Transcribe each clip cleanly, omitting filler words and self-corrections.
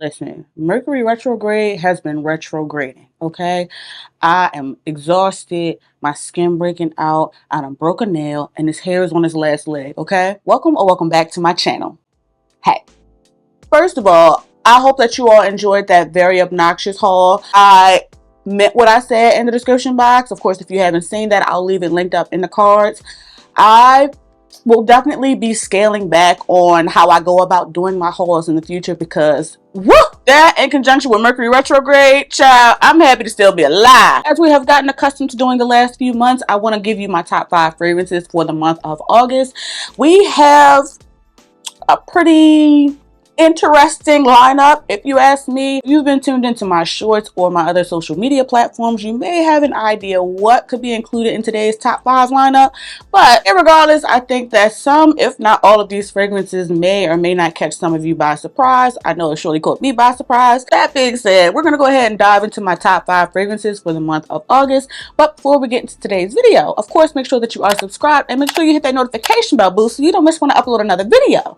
Listen, Mercury retrograde has been retrograding, okay? I am exhausted, my skin breaking out, I done broke a nail, and this hair is on its last leg, okay? Welcome or welcome back to my channel. Hey, first of all, I hope that you all enjoyed that very obnoxious haul. I meant what I said in the description box. Of course, if you haven't seen that, I'll leave it linked up in the cards. I will definitely be scaling back on how I go about doing my hauls in the future because woo, that in conjunction with Mercury retrograde, child, I'm happy to still be alive. As we have gotten accustomed to doing the last few months, I want to give you my top 5 fragrances for the month of August. We have a pretty interesting lineup, if you ask me. If you've been tuned into my shorts or my other social media platforms, you may have an idea what could be included in today's top 5 lineup. But regardless, I think that some, if not all of these fragrances may or may not catch some of you by surprise. I know it surely caught me by surprise. That being said, we're going to go ahead and dive into my top 5 fragrances for the month of August. But before we get into today's video, of course, make sure that you are subscribed and make sure you hit that notification bell boost so you don't miss when I upload another video.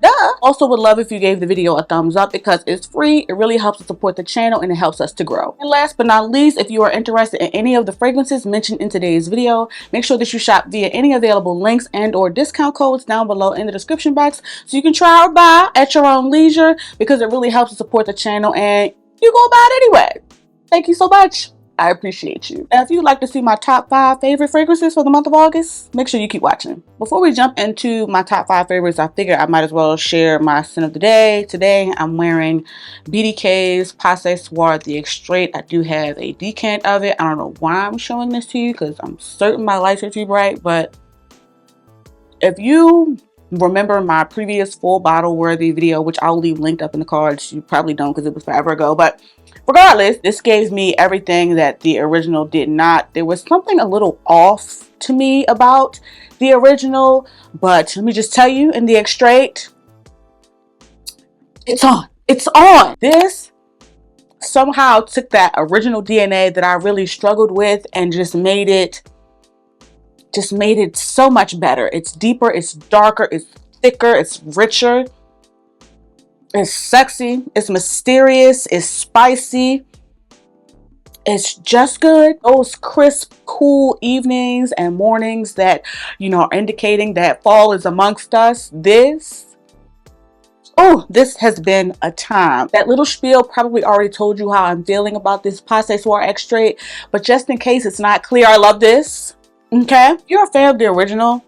Duh. Also would love if you gave the video a thumbs up because it's free. It really helps to support the channel and it helps us to grow. And last but not least, if you are interested in any of the fragrances mentioned in today's video, make sure that you shop via any available links and or discount codes down below in the description box so you can try or buy at your own leisure because it really helps to support the channel and you go buy it anyway. Thank you so much. I appreciate you. Now, if you'd like to see my top 5 favorite fragrances for the month of August, make sure you keep watching. Before we jump into my top 5 favorites, I figured I might as well share my scent of the day. Today, I'm wearing BDK's Passe Soir the Extrait. I do have a decant of it. I don't know why I'm showing this to you because I'm certain my lights are too bright, but if you remember my previous full bottle worthy video, which I'll leave linked up in the cards, you probably don't because it was forever ago, but regardless, this gave me everything that the original did not. There was something a little off to me about the original, but let me just tell you, in the Extrait, it's on. It's on. This somehow took that original DNA that I really struggled with and just made it so much better. It's deeper, it's darker, it's thicker, it's richer. It's sexy, it's mysterious, it's spicy, it's just good. Those crisp, cool evenings and mornings that, you know, are indicating that fall is amongst us. This has been a time. That little spiel probably already told you how I'm feeling about this Passe Soir Extrait, but just in case it's not clear, I love this. Okay? If you're a fan of the original,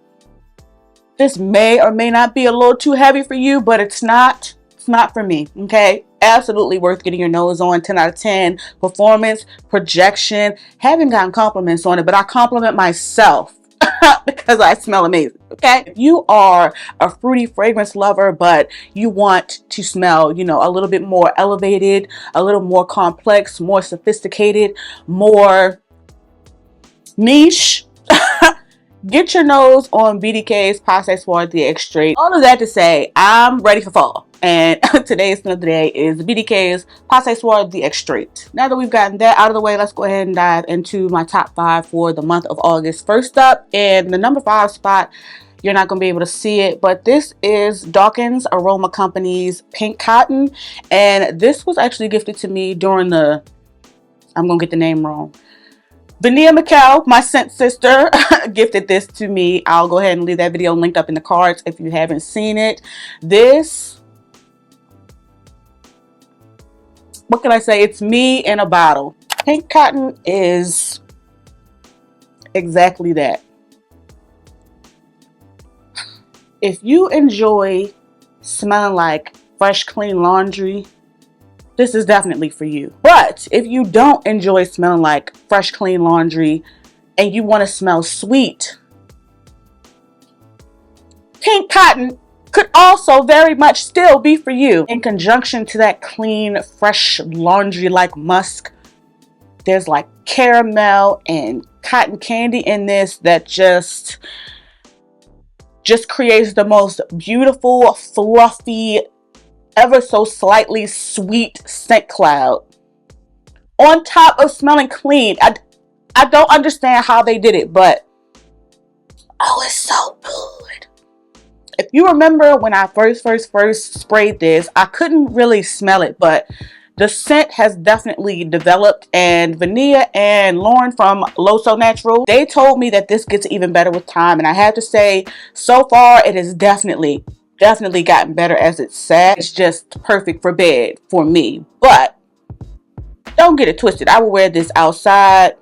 this may or may not be a little too heavy for you, but it's not. It's not for me, okay? Absolutely worth getting your nose on. 10 out of 10. Performance, projection. Haven't gotten compliments on it, but I compliment myself because I smell amazing, okay? If you are a fruity fragrance lover, but you want to smell, you know, a little bit more elevated, a little more complex, more sophisticated, more niche, get your nose on BDK's Passe Soir the Extrait. All of that to say, I'm ready for fall. And today's scent of the day is BDK's Passe Soir the Extrait. Now that we've gotten that out of the way, let's go ahead and dive into my top 5 for the month of August. First up, in the number 5 spot, you're not going to be able to see it, but this is Dawkins Aroma Company's Pink Cotton. And this was actually gifted to me during the, I'm going to get the name wrong, Vania McKell, my scent sister, gifted this to me. I'll go ahead and leave that video linked up in the cards if you haven't seen it. This, what can I say? It's me in a bottle. Pink Cotton is exactly that. If you enjoy smelling like fresh, clean laundry, this is definitely for you. But if you don't enjoy smelling like fresh, clean laundry and you want to smell sweet, Pink Cotton could also very much still be for you. In conjunction to that clean, fresh laundry like musk, there's like caramel and cotton candy in this that just creates the most beautiful, fluffy, ever so slightly sweet scent cloud on top of smelling clean. I don't understand how they did it, but oh, it's so good. If you remember when I first sprayed this, I couldn't really smell it, but the scent has definitely developed, and Vania and Lauren from Loso Natural, they told me that this gets even better with time, and I have to say, so far it has definitely gotten better as it's sat. It's just perfect for bed for me, but don't get it twisted. I will wear this outside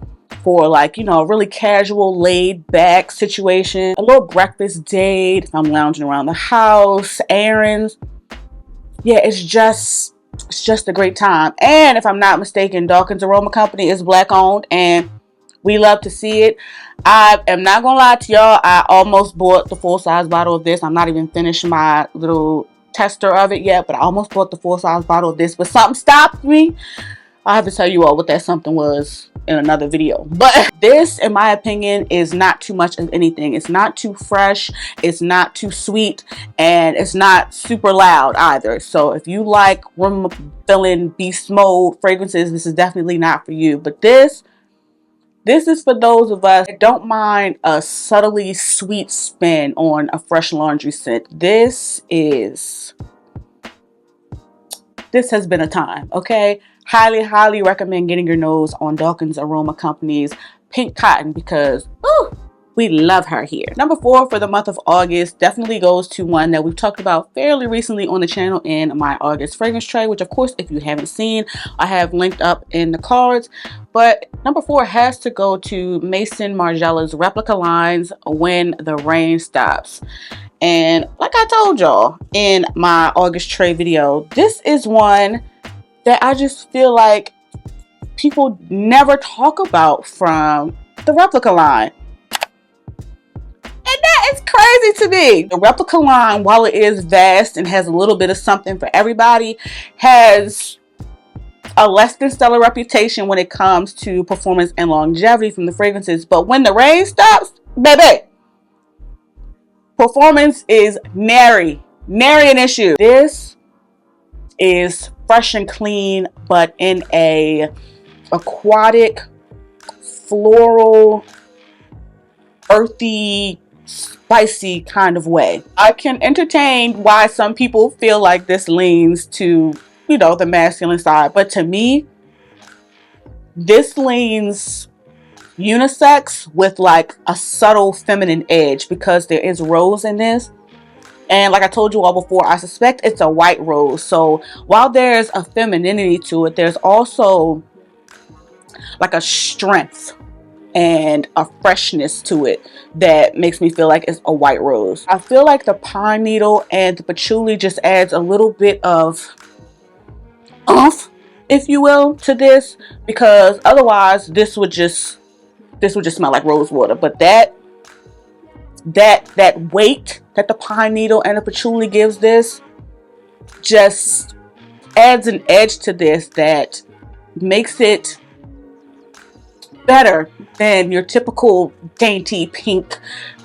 for, like, you know, a really casual, laid back situation, a little breakfast date, if I'm lounging around the house, errands. Yeah, it's just a great time. And if I'm not mistaken, Dawkins Aroma Company is black owned, and we love to see it. I am not gonna lie to y'all, I almost bought the full size bottle of this. I'm not even finished my little tester of it yet, but I almost bought the full size bottle of this, but something stopped me. I'll have to tell you all what that something was in another video. But this, in my opinion, is not too much of anything. It's not too fresh, it's not too sweet, and it's not super loud either. So if you like room filling beast mode fragrances, this is definitely not for you. But this is for those of us that don't mind a subtly sweet spin on a fresh laundry scent. This has been a time, okay? Highly recommend getting your nose on Dawkins Aroma Company's Pink Cotton, because ooh, we love her here. Number 4 for the month of August definitely goes to one that we've talked about fairly recently on the channel in my August fragrance tray, which of course, if you haven't seen, I have linked up in the cards. But number 4 has to go to Maison Margiela's replica lines, When the Rain Stops. And like I told y'all in my August tray video, this is one that I just feel like people never talk about from the replica line. And that is crazy to me. The replica line, while it is vast and has a little bit of something for everybody, has a less than stellar reputation when it comes to performance and longevity from the fragrances. But when the rain stops, baby, performance is nary an issue. This is fresh and clean, but in a aquatic, floral, earthy, spicy kind of way. I can entertain why some people feel like this leans to, you know, the masculine side, but to me, this leans unisex with like a subtle feminine edge, because there is rose in this. And like I told you all before, I suspect it's a white rose. So while there's a femininity to it, there's also like a strength and a freshness to it that makes me feel like it's a white rose. I feel like the pine needle and the patchouli just adds a little bit of oomph, if you will, to this, because otherwise this would just smell like rose water. But that weight that the pine needle and the patchouli gives this just adds an edge to this that makes it better than your typical dainty pink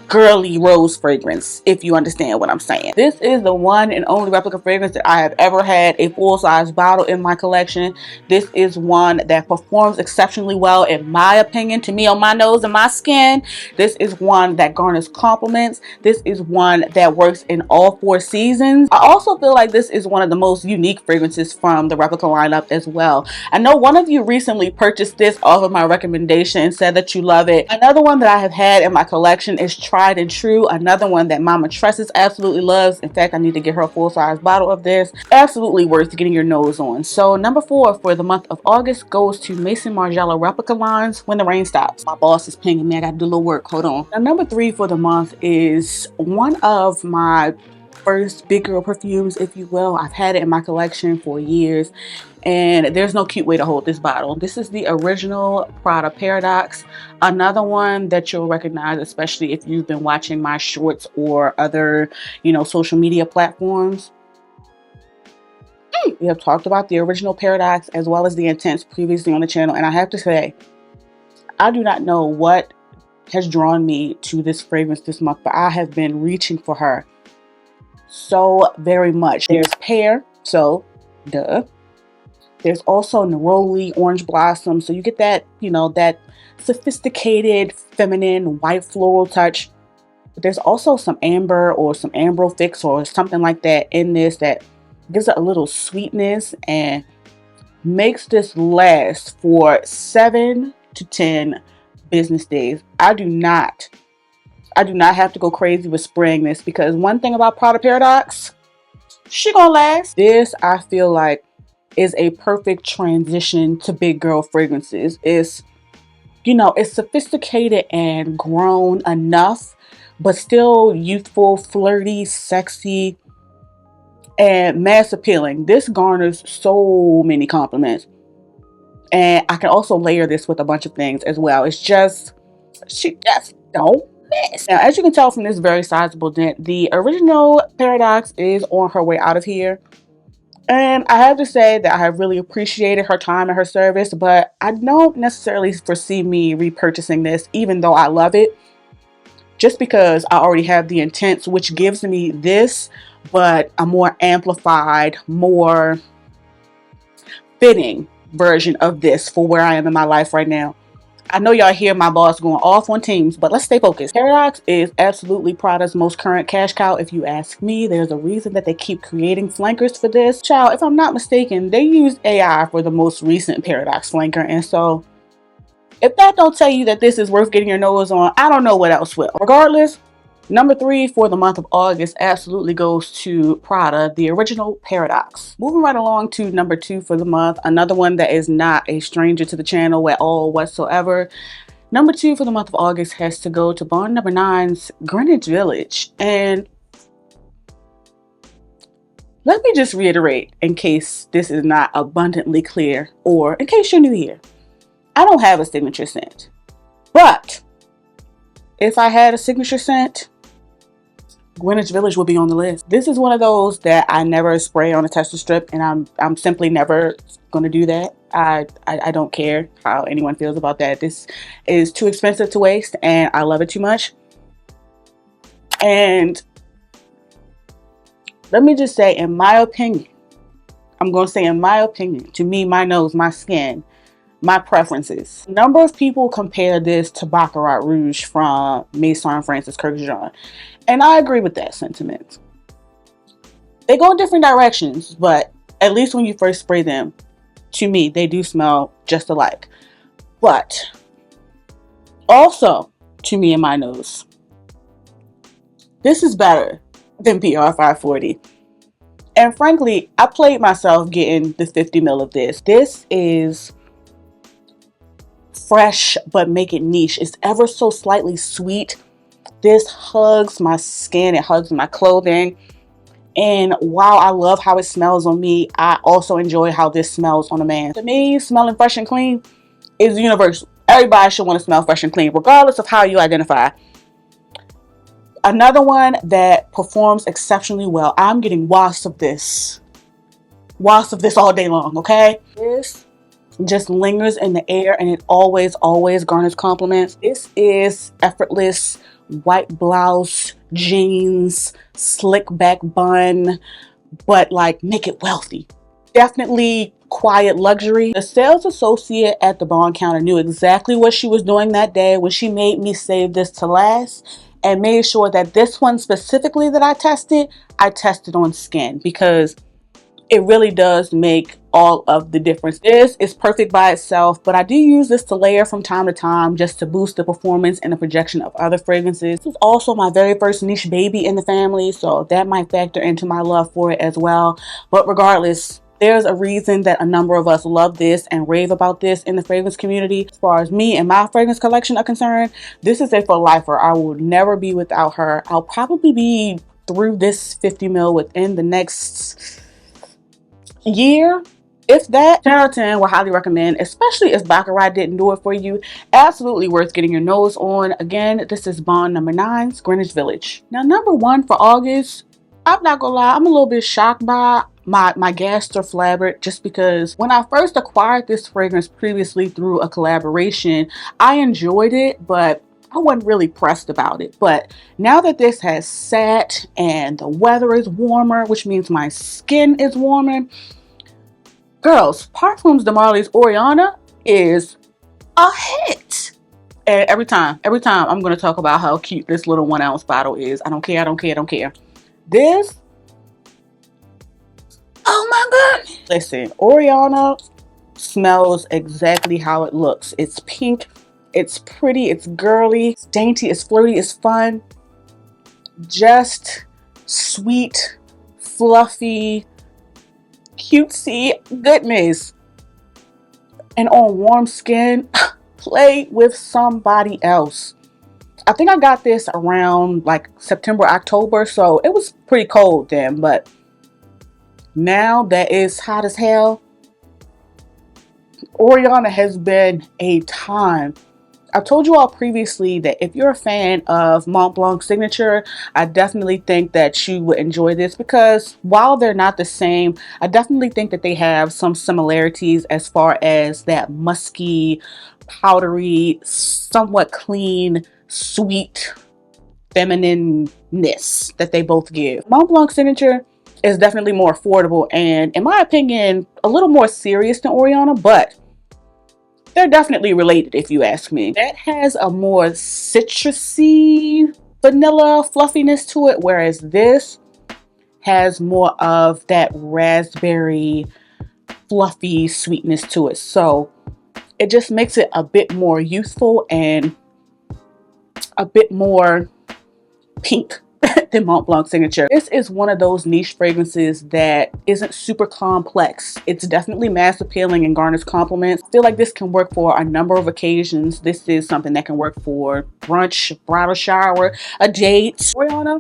girly rose fragrance, if you understand what I'm saying. This is the one and only replica fragrance that I have ever had a full-size bottle in my collection. This is one that performs exceptionally well, in my opinion, to me, on my nose and my skin. This is one that garners compliments. This is one that works in all 4 seasons. I also feel like this is one of the most unique fragrances from the replica lineup as well. I know one of you recently purchased this off of my recommendation and said that you love it. Another one that I have had in my collection is Tried and True, another one that Mama Tresses absolutely loves. In fact, I need to get her a full-size bottle of this. Absolutely worth getting your nose on. So number 4 for the month of August goes to Maison Margiela replica lines, When the Rain Stops. My boss is pinging me. I gotta do a little work. Hold on. Now, number 3 for the month is one of my first big girl perfumes, if you will. I've had it in my collection for years, and there's no cute way to hold this bottle. This is the original Prada Paradox, another one that you'll recognize, especially if you've been watching my shorts or other, you know, social media platforms. We have talked about the original Paradox as well as the Intense previously on the channel, and I have to say, I do not know what has drawn me to this fragrance this month, but I have been reaching for her so very much. There's pear, so duh. There's also neroli, orange blossom, so you get that, you know, that sophisticated feminine white floral touch. But there's also some amber or some ambro fix or something like that in this that gives it a little sweetness and makes this last for 7 to 10 business days. I do not have to go crazy with spraying this, because one thing about Product Paradox, she gonna last. This, I feel like, is a perfect transition to big girl fragrances. It's, you know, it's sophisticated and grown enough, but still youthful, flirty, sexy, and mass appealing. This garners so many compliments. And I can also layer this with a bunch of things as well. It's just, she just don't miss. Now, as you can tell from this very sizable dent, the original Paradox is on her way out of here. And I have to say that I have really appreciated her time and her service, but I don't necessarily foresee me repurchasing this, even though I love it, just because I already have the Intense, which gives me this, but a more amplified, more fitting version of this for where I am in my life right now. I know y'all hear my boss going off on teams, but let's stay focused. Paradox is absolutely Prada's most current cash cow, if you ask me. There's a reason that they keep creating flankers for this. Child, if I'm not mistaken, they used AI for the most recent Paradox flanker, and so if that don't tell you that this is worth getting your nose on, I don't know what else will. Regardless, number 3 for the month of August absolutely goes to Prada, the original Paradox. Moving right along to number 2 for the month, another one that is not a stranger to the channel at all whatsoever. Number 2 for the month of August has to go to Bond number 9's Greenwich Village. And let me just reiterate, in case this is not abundantly clear, or in case you're new here, I don't have a signature scent. But if I had a signature scent, Greenwich Village would be on the list. This is one of those that I never spray on a tester strip, and I'm simply never going to do that. I don't care how anyone feels about that. This is too expensive to waste, and I love it too much. And let me just say, in my opinion, I'm going to say in my opinion, to me, my nose, my skin, my preferences. A number of people compare this to Baccarat Rouge from Maison Francis Kurkdjian, and I agree with that sentiment. They go in different directions, but at least when you first spray them, to me, they do smell just alike. But also, to me and my nose, this is better than PR 540. And frankly, I played myself getting the 50 ml of this. This is fresh, but make it niche. It's ever so slightly sweet. This hugs my skin, it hugs my clothing. And while I love how it smells on me, I also enjoy how this smells on a man. To me, smelling fresh and clean is universal. Everybody should want to smell fresh and clean, regardless of how you identify. Another one that performs exceptionally well. I'm getting wafts of this all day long, okay? This just lingers in the air, and it always garners compliments. This is effortless white blouse, jeans, slick back bun, but like make it wealthy. Definitely quiet luxury. The sales associate at the bond counter knew exactly what she was doing that day when she made me save this to last, and made sure that this one specifically that I tested on skin, because it really does make all of the difference. This is perfect by itself, but I do use this to layer from time to time just to boost the performance and the projection of other fragrances. This is also my very first niche baby in the family, so that might factor into my love for it as well. But regardless, there's a reason that a number of us love this and rave about this in the fragrance community. As far as me and my fragrance collection are concerned, this is a for lifer. I will never be without her. I'll probably be through this 50 ml within the next year, if that. 10 out of 10 will highly recommend, especially if Baccarat didn't do it for you. Absolutely worth getting your nose on. Again, this is Bond number 9's Greenwich Village. Now, number 1 for August, I'm not gonna lie, I'm a little bit shocked by my Gaster Flabberd, just because when I first acquired this fragrance previously through a collaboration, I enjoyed it, but I wasn't really pressed about it. But now that this has sat and the weather is warmer, which means my skin is warmer, girls, Parfums de Marly's Oriana is a hit. And every time I'm going to talk about how cute this little 1 ounce bottle is. I don't care, I don't care, I don't care. This, oh my God. Listen, Oriana smells exactly how it looks. It's pink, it's pretty, it's girly, it's dainty, it's flirty, it's fun. Just sweet, fluffy, cutesy goodness. And on warm skin, play with somebody else. I think I got this around like September, October, so it was pretty cold then, but now that it's hot as hell, Oriana has been a time. I told you all previously that if you're a fan of Mont Blanc Signature, I definitely think that you would enjoy this because while they're not the same, I definitely think that they have some similarities as far as that musky, powdery, somewhat clean, sweet feminineness that they both give. Mont Blanc Signature is definitely more affordable and, in my opinion, a little more serious than Oriana, but they're definitely related if you ask me. That has a more citrusy vanilla fluffiness to it, whereas this has more of that raspberry fluffy sweetness to it. So it just makes it a bit more youthful and a bit more pink than Mont Blanc Signature. This is one of those niche fragrances that isn't super complex. It's definitely mass appealing and garners compliments. I feel like this can work for a number of occasions. This is something that can work for brunch, bridal shower, a date. Oriana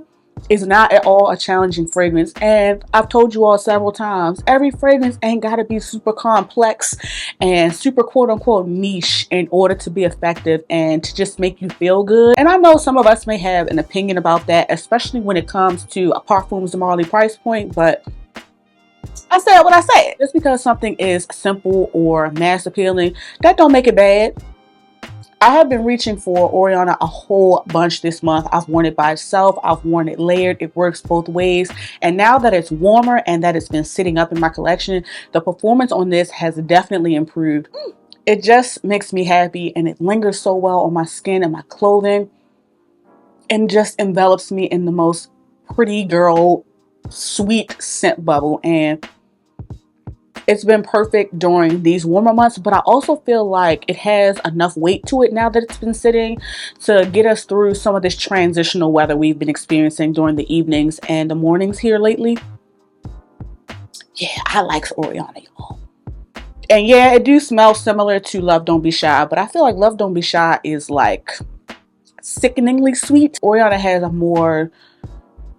is not at all a challenging fragrance, and I've told you all several times, every fragrance ain't gotta be super complex and super quote-unquote niche in order to be effective and to just make you feel good. And I know some of us may have an opinion about that, especially when it comes to a Parfums de Marly price point, but I said what I said. Just because something is simple or mass appealing, that don't make it bad. I have been reaching for Oriana a whole bunch this month. I've worn it by itself. I've worn it layered. It works both ways. And now that it's warmer and that it's been sitting up in my collection, the performance on this has definitely improved. It just makes me happy and it lingers so well on my skin and my clothing and just envelops me in the most pretty girl, sweet scent bubble. And it's been perfect during these warmer months, but I also feel like it has enough weight to it now that it's been sitting to get us through some of this transitional weather we've been experiencing during the evenings and the mornings here lately. Yeah, I like Oriana, y'all. And yeah, it do smell similar to Love Don't Be Shy, but I feel like Love Don't Be Shy is like sickeningly sweet. Oriana has a more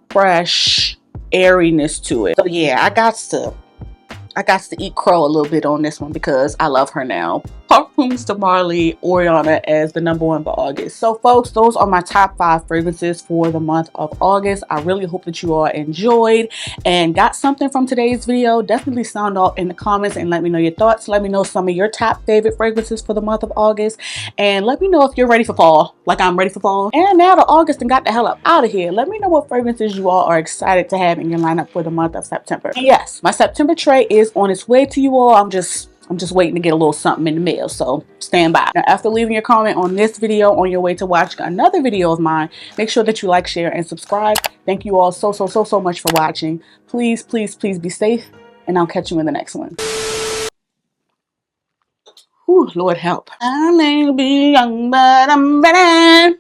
fresh airiness to it. So yeah, I got to eat crow a little bit on this one because I love her now. Perfumes de Marly, Oriana as the #1 for August. So folks, those are my top 5 fragrances for the month of August. I really hope that you all enjoyed and got something from today's video. Definitely sound off in the comments and let me know your thoughts. Let me know some of your top favorite fragrances for the month of August. And let me know if you're ready for fall, like I'm ready for fall. And now that August and got the hell up out of here, let me know what fragrances you all are excited to have in your lineup for the month of September. And yes, my September tray is on its way to you all. I'm just waiting to get a little something in the mail, so stand by. Now, after leaving your comment on this video, on your way to watching another video of mine, make sure that you like, share, and subscribe. Thank you all so much for watching. Please be safe, and I'll catch you in the next one. Whew, Lord help. I may be young, but I'm ready.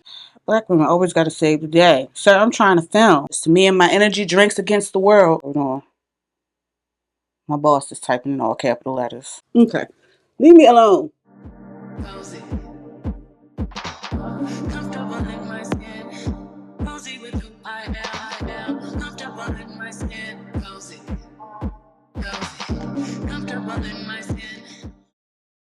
Black women always got to save the day. Sir, I'm trying to film. It's me and my energy drinks against the world. Hold on. My boss is typing in all capital letters. Okay. Leave me alone.